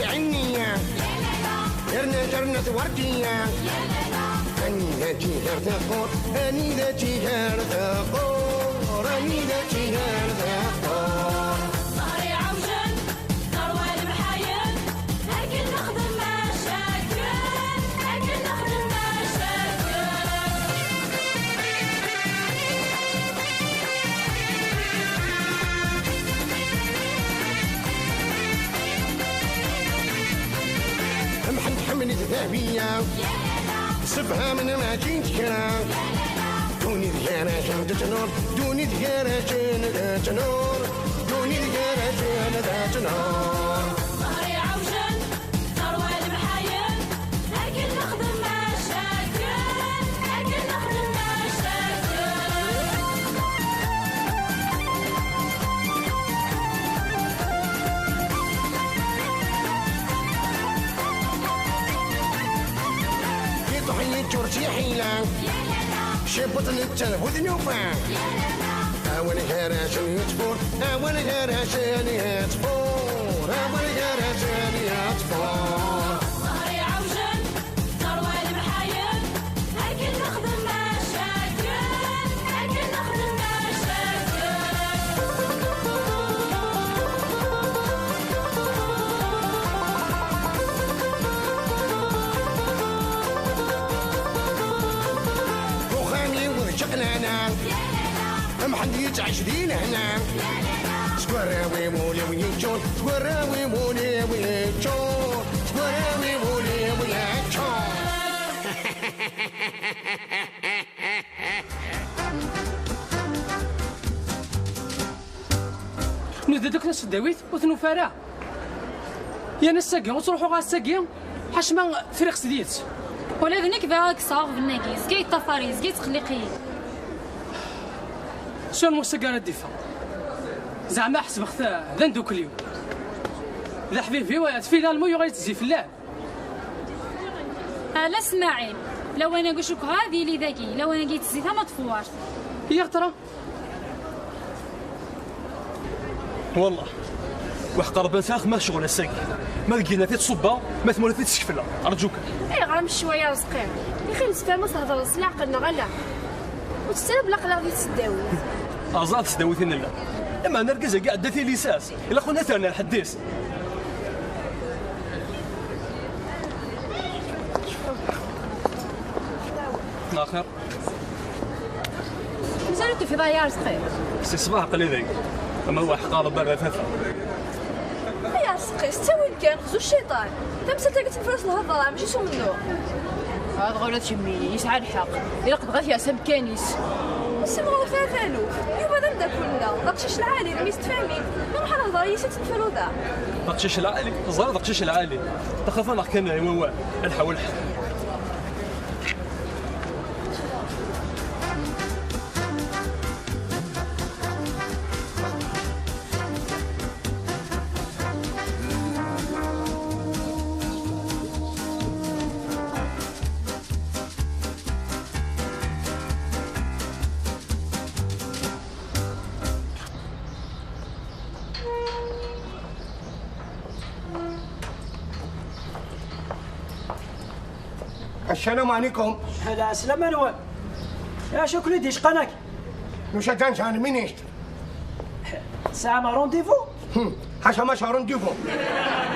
عنيا جرنة وردية أني ذاتي هرتقور أني ذاتي هرتقور أني ذاتي هرتقور ظهري عوجن ثروة المحايل لكن نخدم مشاكل لكن نخدم مشاكل محمد حملت ذهبية سبها من ما جيت كرا دوني ذكرى جنة نور دوني ذكرى جنة نور دوني ذكرى جنة نور ظهري عوجن ثروة المحايل لكن نخدم مشاكل لكن نخدم مشاكل ضحية جورتي حيلة شبط التنفذ نوفا أول هراشن يتفور أول هراشن يتفور أول هراشن يتفور ظهري عوجن ثروة المحايل لكن نخدم مشاكل لكن نخدم مشاكل وخامي وشقنانا محد يتعشدين هنا سكوراوي مولي ويتشون سكوراوي مولي ويتشون سكوراوي مولي ويتشون نودا دوك ناس داويت وثنو فارع يا ناس ساقين وتروحوا غا ساقين حاشما فريق سديت ولا ذنك ذاك صاغ بالناقيس كي طفاريز كي تخليقي شنو المستقال الدفاع زعما حسب ختا ذا ندوك اليوم ذا حبيبي ويات في المو يغير تزي في اللعب لا اسماعيل لو انا قشوك هذه لي ذاكي لو انا جيت زيتها ما تفوارش هي ترى والله وحق ربنا ساخ ما شغل الساقي ما لقينا فيه تصبه ما ثمونا فيه تشكفله ارجوك اي غرام شويه رزقير يا اخي نتفاهموا تهضر سلا عقلنا غلا وتستلب العقل غادي تسداوي ازاد تسداويتين لا اما نركز كاع داتي ليساس الا خونا ثاني الحديث اخر نزلت في ضيار رزقير سي صباح قلي ذاك اما هو حق ربنا غفافه يا رزقي ستاوي كان خزو الشيطان تمثل تلقى تنفرس الهضره ماشي سو منو هاد غولة تشميني يسعى الحق إلا قد غاث ياسم كانيس نسمعوا فيها ثالو يوبا ذا ندا كلنا داكشيش العالي رمي ستفهمين نروح نهضر يسا تنفلو ذا داكشيش العالي زار داكشيش العالي تخاف انا كان هو الحول السلام عليكم. هلا السلام نوال. يا شكري ديش قناك. نشجعن شان مينيستر. ساعة ما رونديفو؟ حاشا ما رونديفو.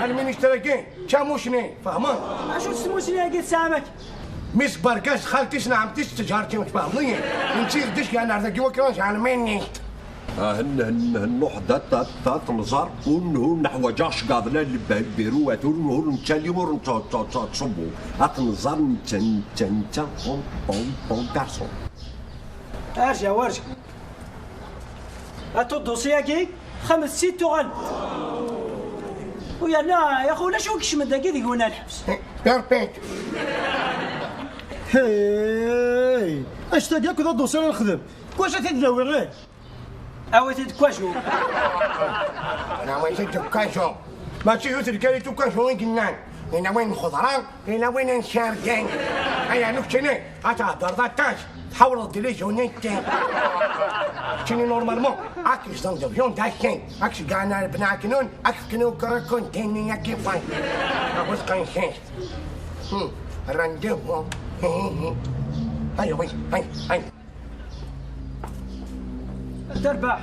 المينيستر كين شاموشني فهمان. شو تسموشني قلت سامك؟ مس بركاس خالتي نعم تستجارتي مش فاهمين. نصير دش كان هذا جوا كان شان مينيستر. النحضة تنظر ونهو نحو جاش قاضنا اللي بيروات ونهو نتالي تصبو تنظر نتا بون كارسون. ارجع وارجع. هاتو الدوسياكي 5 6 تغلب. ويا لا يا خويا شو كش من داكي يقولنا الحبس. بيربيت. هاي اش تلقى كذا الدوسيه نخدم واش تداوي غير اويتي كواجو انا وين تكاجو ماشي يوتر كالي تكاجو وين كنان هنا وين خضران هنا وين نشاركين هيا نكتني اتهدر ذا التاج تحاول ديري جونيتي تشيني نورمالمون اكش دون دبيون داشين اكش كانا بناكنون اكش كنو كركون تيني ياكي فاين اقول كاين رانديفو هيا وين هيا تربح.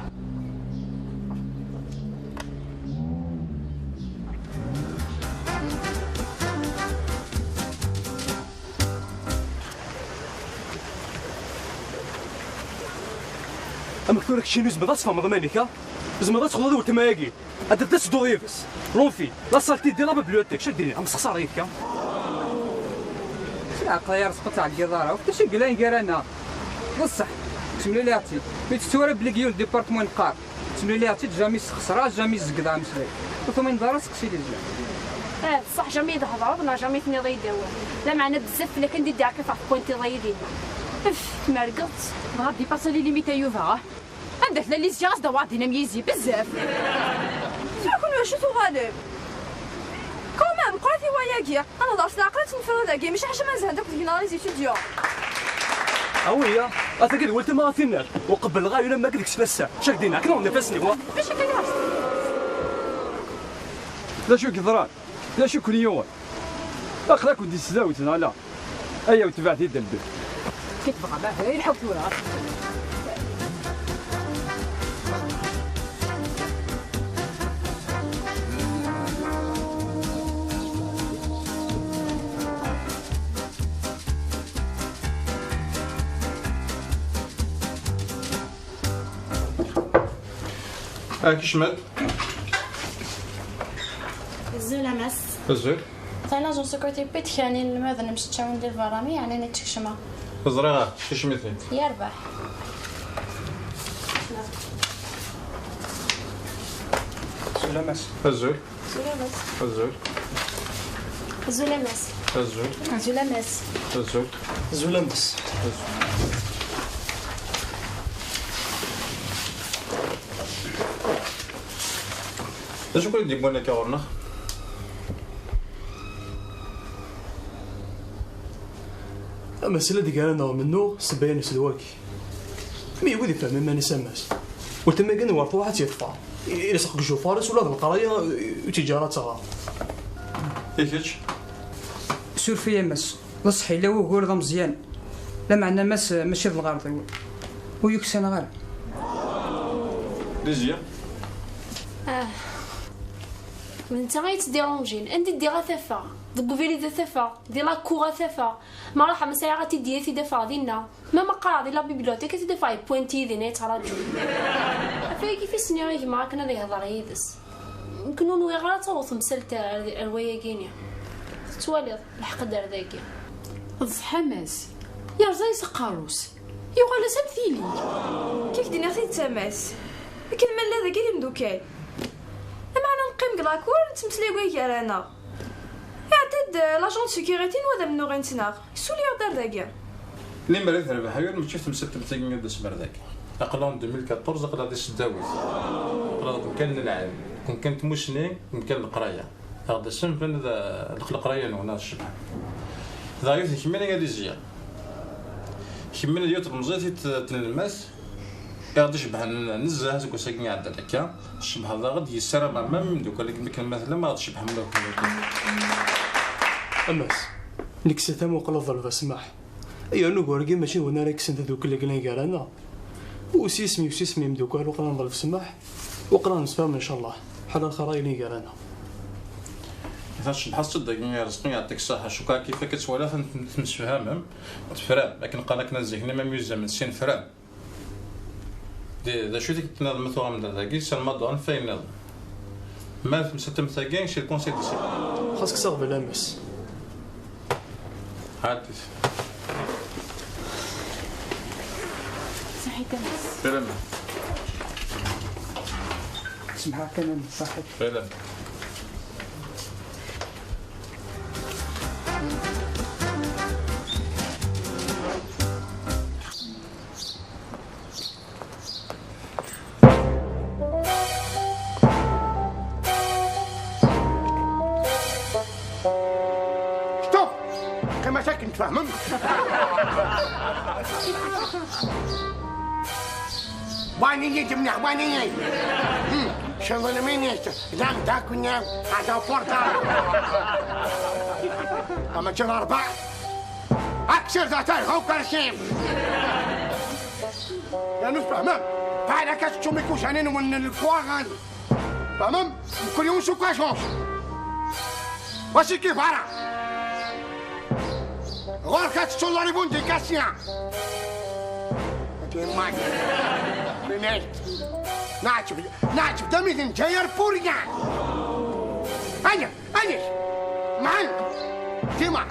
اما كثورك شي نوز بضاس فما ضمانيكا زعما تاخذ هذا تماكي هذا تاس دويفس لونفي لا صالتي دير لا بلوتك شديني ام سخسار يكا عقلي رزق تاع القضاره وكاش قلان قرانا بصح تملي لي عرفتي ملي تتورى بلي ديبارتمون قار تملي لي عرفتي جامي خسرا جامي زقدا مسلي وثم ندار سقسي لي زعما صح جامي يهضروا انا جامي ثني ضيداو لا معنا بزاف الا كندير داك في بوينتي ضايدين مرقط غادي باسا لي ليميتا يوفا عندك لي زياس دوار ديناميزي بزاف شكون واش تغالب كومام قراتي وياكي انا دارت عقلت نفرو داكي ماشي حاجه ما زهدك دينا لي ستوديو اويا اتا قلت ما فينا وقبل غايه لما قلت تفسع شاك دينا كنا نفسني هو باش كنعرف لا شو كثران لا شو كل يوم اخلاك ودي سلاوتنا لا ايا وتبعتي دلبل كتبغى باه يلحق فيها كشمل الزول امس الزول تاع لاجون سكرتي بيت يعني لماذا نمشي تشاون ندير فرامي يعني نتشكشمها زريغه كشمتني يربح الزول امس الزول الزول الزول امس الزول الزول امس الزول الزول امس اش كل يجيبوا لنا كورنا المسألة دي قالنا منو سباين سلواكي مي يودي فهم ما نسماس قلت ما كان ورطو واحد يطفى يلصق جو فارس ولا القرايه وتجارات صغار كيفاش سور فيا مس بصحي لا هو غير مزيان لا معنا مس ماشي الغرض ويكسن غير ليزيا من تا غيتديرونجين انت دير ثفا دبوفيلي ذا ثفا دي لا كوغا ثفا ما راح مسايا غاتي ديتي دفا دينا ما قرا دي لا بيبليوتيك تي دفا بوينتي دي نيت راجو افاي كيف سنيوري ما كنا يهضر يدس يمكن نوي غير توص مسلت الروايقينيا توالي الحق دار ذاكي الحماس يا رزاي سقاروس يوغال سمثيلي كيف دينا غير تماس لكن من لا ذاكي اللي مدوكاي معنا نقيم كلاكور تمسلي ويا رانا يعدد لاجون سيكوريتي وهذا منو غنتناغ يسولي دار ذاكيا اللي مريت ربح غير ما شفت مسلت بتاعي داس مرذاك اقلون 2014 قلا ديس داوي قلا كان نلعب كون كانت موشني كان القرايه هذا السن فين القرايه هنا الشبح ضايف كمين غادي زيا كمين ديال المزيت تنلمس غادي شبح نزه هذاك ساكن عند هكا الشبح هذا غادي يسرى مع مام دوك ولكن مثلا ما غادي شبح ملوك اماس نكسيتا موقلا ظلفه سماح ايا نو غوركي ماشي هنا راك سنت دوك اللي قلنا قالنا وسيسمي مدوكال وقرا نظلف سماح وقرا نسفهم ان شاء الله بحال الخراي اللي قالنا كيفاش بحال صدق رزقني يعطيك الصحه شكرا كيف كتسوالف نتفهم تفرام لكن قال لك نزهنا ما ميوزا من سين فرام دا شو ديك تناض مثلا من ذاكي سنمضون فين ناض ما مساتم ثاقين شي الكونسيل ديسي خاصك تصاغب لامس عادي صحيت تماس فيلم سمحها كان صاحب فيلم شوف كما ساكن تفهمم واني يجمنا واني شغل مين يشتغل دام تاكلنا هذا بورتال اما جرى اربع اكثر ذاتي هو كرشيم يا نص فهمم بعد كاش تشومي كوشانين من الكواغان فهمم كل يوم شو كاشوش واشي كيف عرا غور كاش تشولاري بوندي كاسيا كيماك بنيت نعجب دمي جاير بوريان أنا معن تيما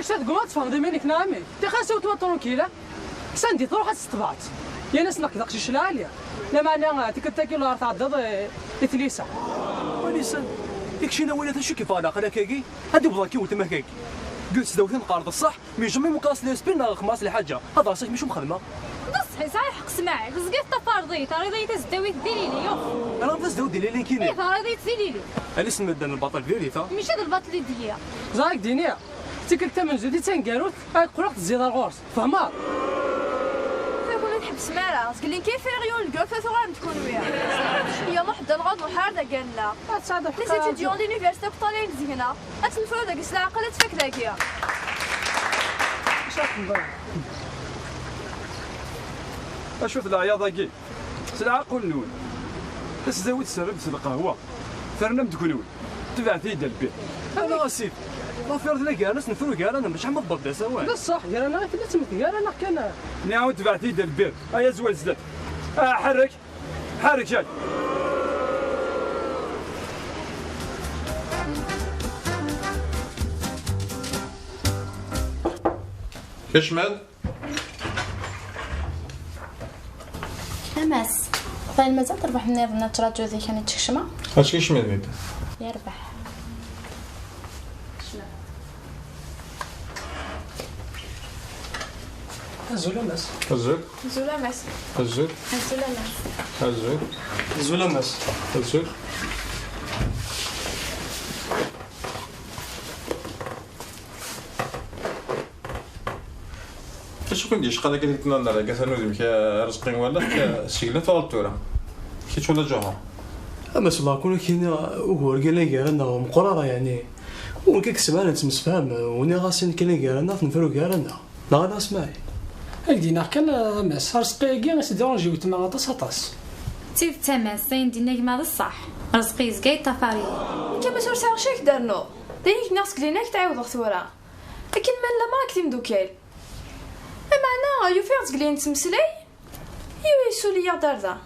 كيش تقول ما تفهم منك نامي تخاسو توا ترونكيلا ساندي تروح تستبعت يا ناس نك داكشي شلاليا لا معنى تكتاكي ولا تعضض اتليسا وليسان ياك شي نوالات شو كيف هذا كاكي هادي بلاكي وتما كاكي قلت سداوتين قارض الصح مي جمي مقاس لي سبين خماس الحاجه هذا صح مش مخدمه بصحي صحيح حق سماعي بس قلت تفارضي تريضي تزداوي ديري لي يوف انا بس داو ديري لي كاينين تريضي تزيلي لي انا سمدان البطل فيريتا ماشي هذا الباطل اللي ديا زاك دينيا تيكل تمن جديد تنقاروت قرقت تزيد الغورس فهمها كنا نحبس معنا قال لي كيف يغيون الكوفه ثغام تكون وياه هي محد الغض وحارده قال لا لي ستوديون لونيفرسيتي بطالين زينه اتنفرو داك السلاقه لا تفك داكيا اشوف العياضه كي سلعه قول نون تزاوي تسرب القهوه ثرنا مدكنون تبع ثيد البيت انا غاسيف ما في رد لك انا نفرو قال انا مش حمض بدا سوا بصح قال انا كنت تمثل قال انا كان نعاود تبع ثيد البيت هيا زوال زلت حرك جاي كاش مال تماس فاين مازال تربح من نظن تراجو ذي كانت تشكشمه اش كاش مال ميدا يربح الزولامس الزول زولامس الزول زولامس الزول زولامس الزول اش كون ديش قادا كي تنال على كاسانو ديك رزقين ولا سيغلا طولتورا كي ولا جوهر اما سلا كون كاين هو قال لي انا مقرره يعني وكيكسب انا نتمسفهم وني غاسين كاين قال انا نفرو قال انا لا انا اسمعي هكدينا كان ماس رزقي كاع سيدونجي وتما غطاس تيف تماس زين دينا كما الصح رزقي زكاي طفاري كما سور ساغ شيك دارنو دايك ناس كليناك تعاود ثورا لكن من لا مراك تيم دوكال معنا يوفيرت قلين تمسلي يسولي داردا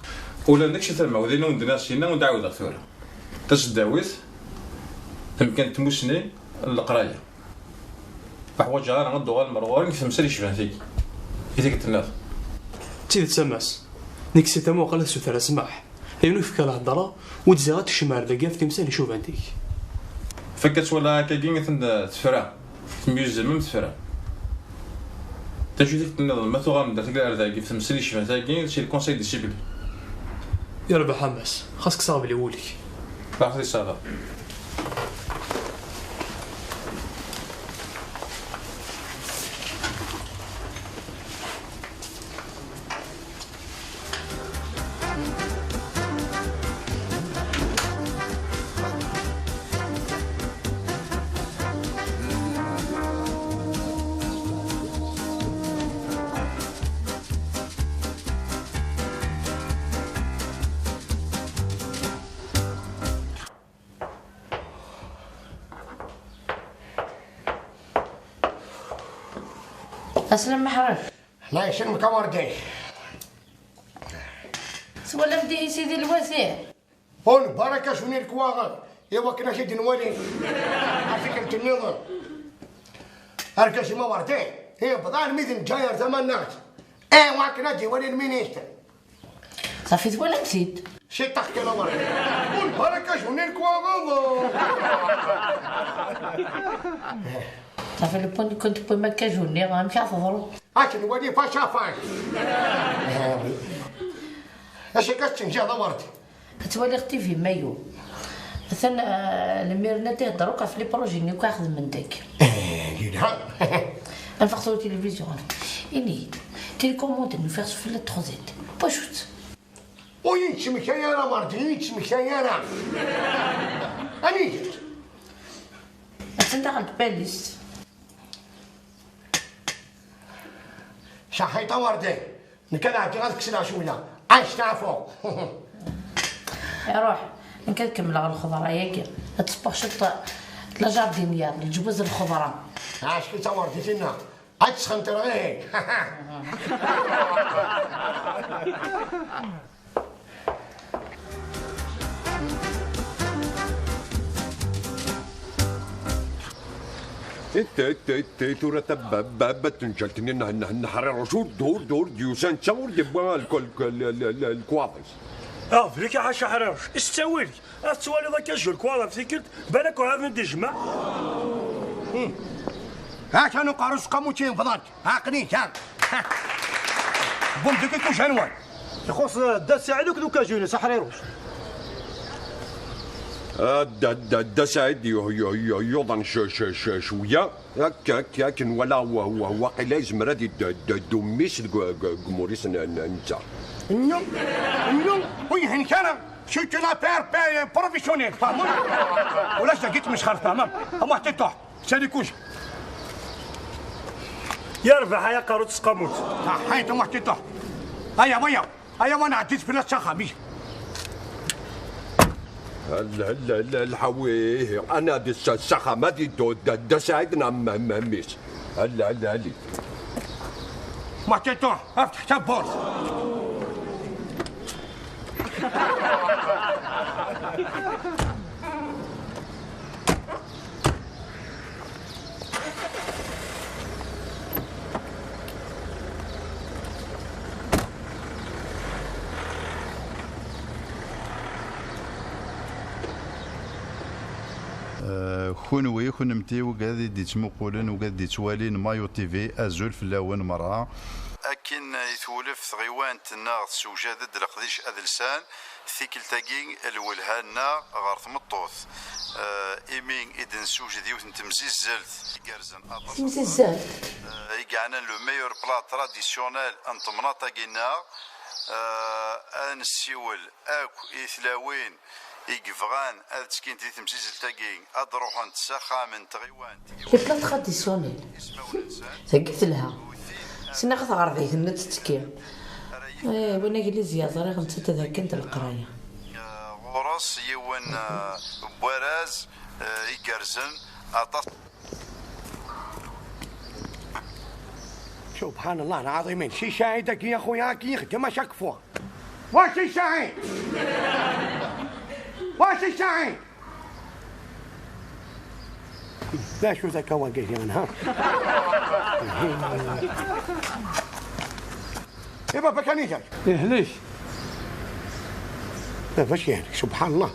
ولا داكشي تما ودينا وندنا شينا ونعاود الثوره تاش داويت يمكن تموسني القرايه فحوايج انا غدو غنمرغورين كتمسالي شبان فيك هذيك التناف تيد تماس نيكسي تما قال سوثر سماح هينو فيك الهضره وتزيغات الشمال داك في تمثال شوف عندك فكت ولا كاين تفرا ميوزيم تفرا تجي ديك النظام ما تغام داك الارض كيف تمثلي شبان تاكين شي الكونساي ديسيبل يربح حماس خاصك صاحب لي وليك باخذي صافا اسلم محرم الله يسلمك وردي سوالف دي سيدي الواسع هون بركه شوني الكواغر ايوا كنا شد نولي عرفتك النظر هركش ما وردي هي بضان ميزن جاير زمان ناس ايوا كنا جي ولي المينيستر صافي ولا نسيت شي تحكي لا وردي هون بركه شوني الكواغر صافي لو كنت بما كاجوني غنمشي نحضرو هاك نولي فاشا فاش اش كتنجي هذا وردي كتولي اختي في مايو مثلا الميرنا تهضروا في لي بروجي اللي كاخذ من داك نفقصوا التلفزيون اني تيليكوموند نفقص في لا تروزيت بوشوت وينش مشايره وردي ينش مشايره اني جيت انت غلط باليس شحيطه وردي نكاد عندي غتكسلها شويه عايش تعرفوا روح نكمل على الخضره ياك تصبح شط لا جاردينيا الجواز الخضره عاش كي تورتي فينا عاد سخنت غير انت تورا بابا تنجلتني نحرر شو دور ديوسان تصور ديبا الكواضيس فيك حاشا حراش استويلي استوالي ذاك الجول كوالا فيكلت بالك وهذا ندجمع ها كانوا قارص قاموتين فضلت ها قنيت ها بوم ديك شنو يخص دا ساعدك دوكا جوني سحريروش دا سعيد يوضن شويه هكاك ولا واقيلا يزمر هادي دوميس جمهوريس نتا نو وي هني كان شوت لا بير بروفيسيونيل فهمون ولا جيت مش خرف تمام اما تطيح سالي كوش يرفع يا قاروت سقاموت حيت ما تطيح هيا وانا عديت في الشخه الحويه انا دي السخه ما دي دا ساعدنا ميس هلا ما تطيح افتح تبورس خونوي خنمتي وقاعد يتمقولن وقاعد يتوالين مايو تي في ازول في الاول مره اكن يتولف غيوان تناغ سوجادد القديش اذلسان ثيكل تاكين الولهانا غار ثمطوث ايمين اذن سوجد يوث تمزيز زلت يقرزن تمزيز زلت يقعنا لو ميور بلا تراديسيونيل انطمنا تاكينا انسيول اكو اثلاوين يقفغان هاد تسكين تي تمسيز التاكين ادروح نتسخا من تغيوان لي بلا تراديسيونيل ثقت لها سنا غتغرض ذيك نتسكين وانا قال لي زياد راه غنتذاكنت القرايه غرس يون بوراز يقرزن عطاس سبحان الله العظيم شي شاهدك يا خويا كي يخدم شكفوه واش شاهد واش شاهد لا شو ذاك هو قال ها يبا بكاني جاك ليش لا فاش يعني سبحان الله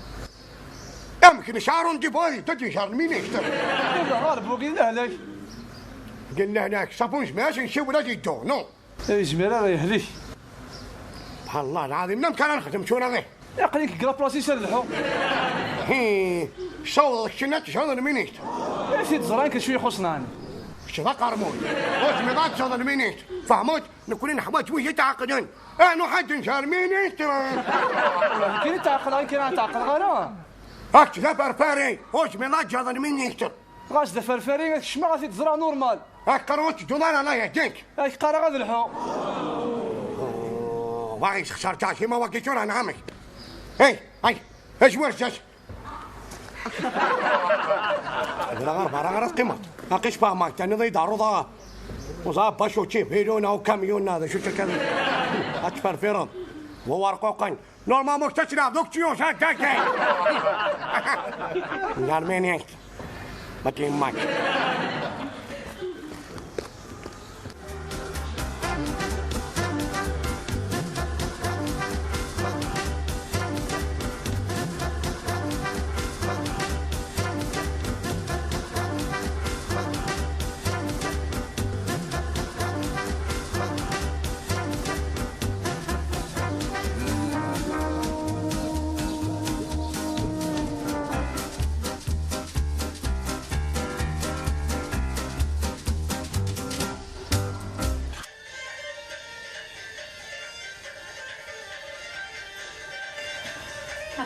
يمكن شعر ديباي تجي شعر مين يشتر غالب وقيل لك قلنا هناك صابونش ماشي نشوف ولا جيتو نو جميله راه يهليش سبحان الله العظيم نم كان نخدم شو نغي يقليك كرا بلاصي سلحو صوت الشنات شهر مينيت سيد زران كل شويه يخصنا انا شذا قرمون واش ميضات شهر مينيت فهمت نكون حوايج وجه تعقدن انا حد نشهر مينيت كاين تعقل كاين تعقل غير هاك ذا فرفاري واش ميضات شهر مينيت غاش ذا فرفاري الشما غادي تزرع نورمال هاك قروت دولار الله يهديك هاك قرا غادي الحو واعيش خسرتها شي ما وقيتو راه نعمك هاي اش ورجاش لا غير قيمه باقيش فاهمك تاني ضي دارو ضا وزابا شو تشيفيرونا وكاميون هذا شو تكلم اتفرفرهم وورقوقن نورمال مش تشرب دوك تشيوش هكاك الارمينيك ما تيماك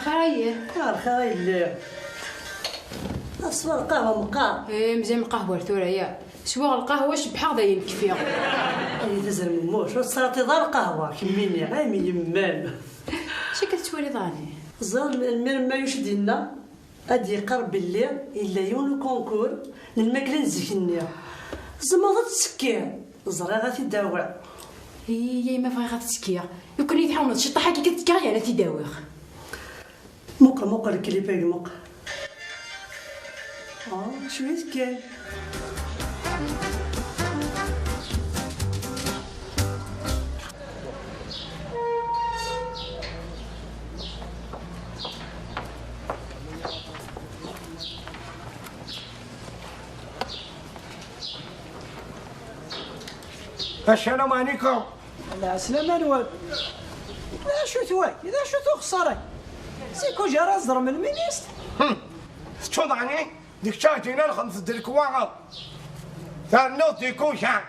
خير الخير اللي اصفر القهوه مقار مزيان القهوه ثوريا شوا القهوه شبحها ضاين كفيه اي تزر من موش وصرتي دار القهوه كميني عامي يمال شي كتولي ضاني زار المير ما يشدينا ادي قرب الليل الا يون كونكور للماكله نزكني زما تسكير زرا غاتي داوع هي ما بغي غاتسكير يمكن يتحاول شي طاحه كي كتسكر على تيداوخ موقع الكليباك موقع شوية كاين السلام عليكم. السلام عليكم. لا شو توي اذا شو تو خساري سيكو جرى زر من المينيست تشوضعني ديك شاتينا الخمس ديك واغط ثانوت ديكو شا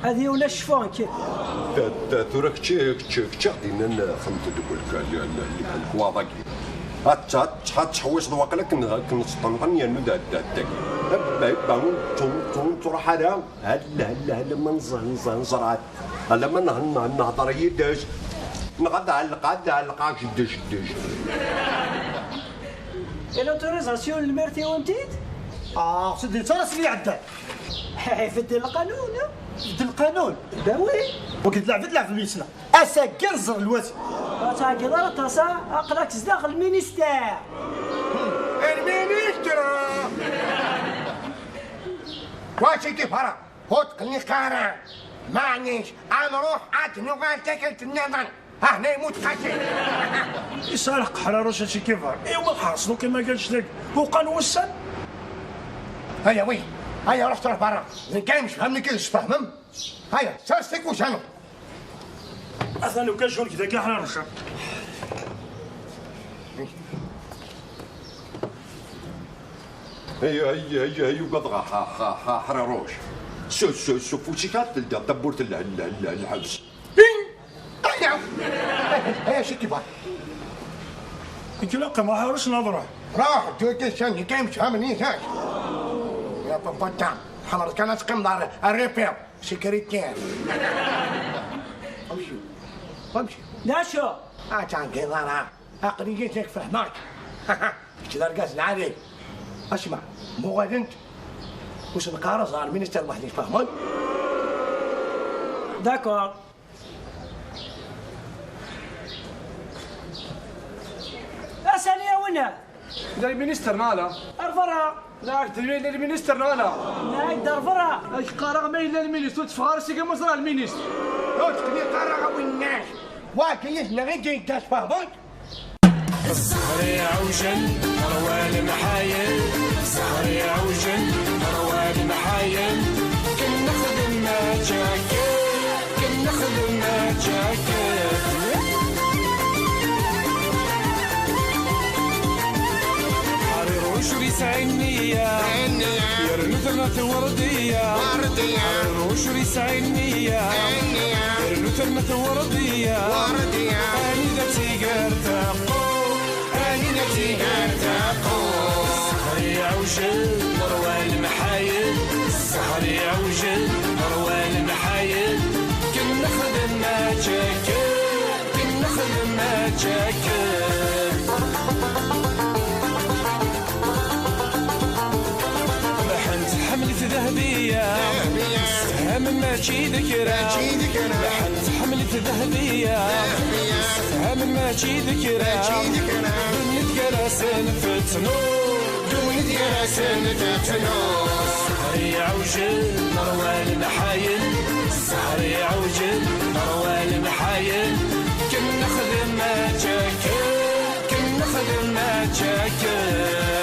هذه ولا الشفون كي تراك تشاقينا خمس ديك الكواضاكي تحوس ذواقلك كنسطنطن ينو داك باون تروح هذا هلا ما نزرعت هلا ما نهضر يداش نغدا علقاك شدش الأوتوريزاسيون المرتي وانتيت سدي تراس لي عدى فد القانون فد القانون باوي وقد لعب في الميسنا اسا كنزر الواسع تا كذا تاسا اقلاك زداخل المينيستير المينيستر واشي كيف هرا هوتقني قارع معنيش نروح نغال تاكلت النظر هنا يموت قاتل يسالق حرارة شي كيف ايوا ما حاصلو كما قالش لك هو قانون السن هيا وين هيا رحت برا كان مش فهمني كيفاش تفهم هيا سالستك واش انا اثنا لو كان شغل كذا كاع حنا نرشد هي قضغة حراروش شو فوشيكات تلقى دبورت الحبس هيا شي كيفاه يتلاقى ما حارش نظره راح دوك شنو كان مش فهمني هاك يا بابا تاع حضرتك انا تقيم دار الريبير سيكوريتير امشي لا شو تاع كيضارها عقلي جيتك فهمك كذا رقاز العادي اسمع مو غادي انت واش نقارص على المينيستير وحدي فهمك داكور ثانية وين؟ لا المينيستر نالا ارفرها لا تدري المينيستر نالا لا درفرها اش قارغ ما الا المينيستر تفخر سي كما صرا المينيستر تقني قارغ والناس واكيد غير جاي تاش فهمك الزهري عوجل مروان محايل الزهري عوجل مروان محايل كن نخدم ما جاكيت كن نخدم ما جاكيت وشري سعينية يرنو وردية وشري سعينية يرنو وردية أني ذاتي قرتاقو أني ذاتي قرتاقو السهري عوجل مروان محايل السهري عوجل مروان محايل كن نخدم ما جاكل كن نخدم ما جاكل حملة ذهبية ماشي ذكرى لحنت حملت ذهبية سهم ماشي ذكرى بنت كراسن فتنور بنت كراسن فتنور سهري عوجل مروان محايل سهري عوجل مروان محايل كنا خدم ما جاكل كنا خدم ما جاكل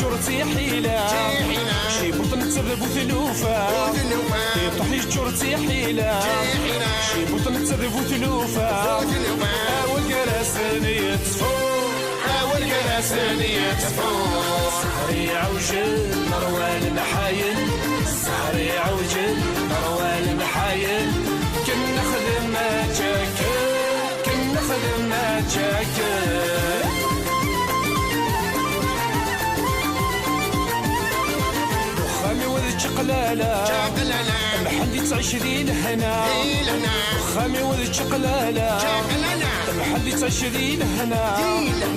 جرتي حيلة شي بطن تسرب وثلوفة طحيش جرتي حيلة شي بطن تسرب وثلوفة أول جراسن يتفور أول جراسن يتفور سهري عوجل مروان محايل سهري عوجل مروان محايل كنا خدم ما جاكل كنا خدم ما جاكل خامي وذ شقلالة محدي تعشرين هنا خامي وذ شقلالة محدي تعشرين هنا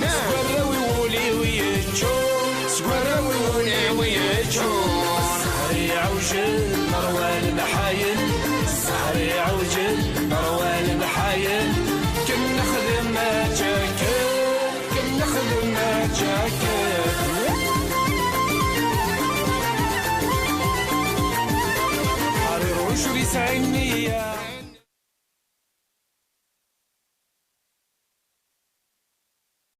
سقراوي ولي ويجور سقراوي ولي ويجور سهري عوجل مروان محايل سهري عوجل مروان محايل كنا خدم ما جاكل كنا خدم ما جاكل شو يسعدني